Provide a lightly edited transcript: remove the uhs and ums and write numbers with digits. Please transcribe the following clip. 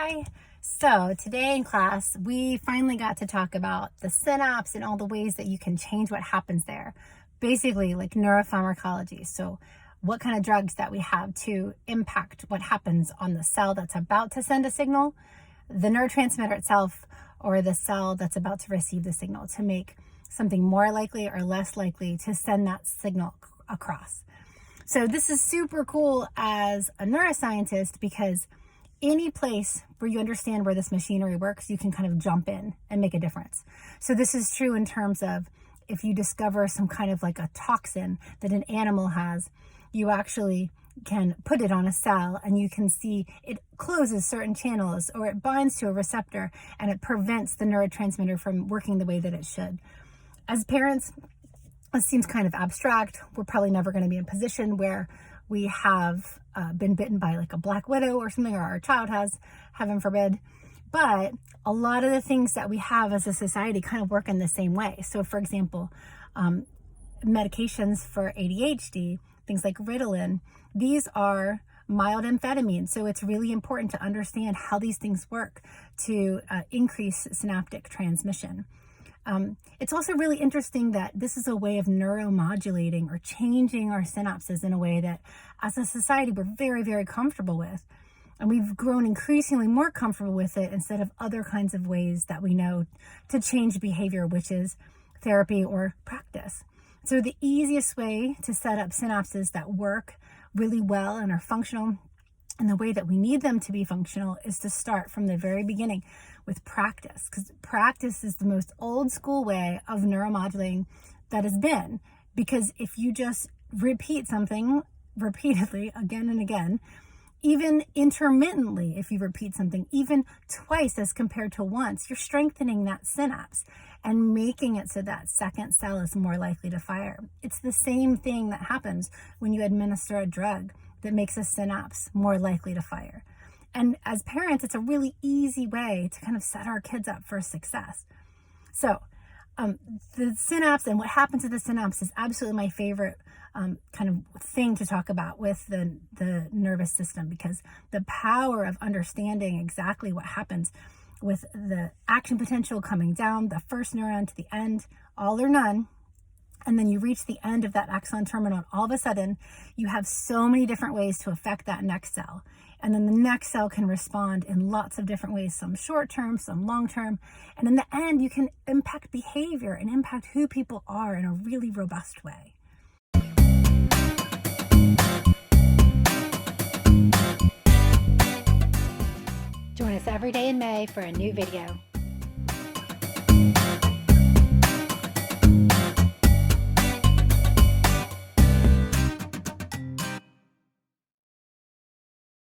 Hi. So today in class, we finally got to talk about the synapse and all the ways that you can change what happens there. Basically like neuropharmacology. So what kind of drugs that we have to impact what happens on the cell that's about to send a signal, the neurotransmitter itself, or the cell that's about to receive the signal to make something more likely or less likely to send that signal across. So this is super cool as a neuroscientist because any place where you understand where this machinery works, you can kind of jump in and make a difference. So this is true in terms of if you discover some kind of like a toxin that an animal has, you actually can put it on a cell and you can see it closes certain channels or it binds to a receptor and it prevents the neurotransmitter from working the way that it should. As parents, it seems kind of abstract. We're probably never going to be in a position where we have been bitten by like a black widow or something, or our child has, heaven forbid. But a lot of the things that we have as a society kind of work in the same way. So for example, medications for ADHD, things like Ritalin, these are mild amphetamines. So it's really important to understand how these things work to increase synaptic transmission. It's also really interesting that this is a way of neuromodulating or changing our synapses in a way that as a society we're very, very comfortable with. And we've grown increasingly more comfortable with it instead of other kinds of ways that we know to change behavior, which is therapy or practice. So the easiest way to set up synapses that work really well and are functional and the way that we need them to be functional is to start from the very beginning with practice, because practice is the most old school way of neuromodulating that has been. Because if you just repeat something repeatedly again and again, even intermittently, if you repeat something even twice as compared to once, you're strengthening that synapse and making it so that second cell is more likely to fire. It's the same thing that happens when you administer a drug that makes a synapse more likely to fire. And as parents, it's a really easy way to kind of set our kids up for success. So the synapse and what happens to the synapse is absolutely my favorite kind of thing to talk about with the nervous system, because the power of understanding exactly what happens with the action potential coming down, the first neuron to the end, all or none, and then you reach the end of that axon terminal, and all of a sudden you have so many different ways to affect that next cell. And then the next cell can respond in lots of different ways, some short-term, some long-term. And in the end, you can impact behavior and impact who people are in a really robust way. Join us every day in May for a new video.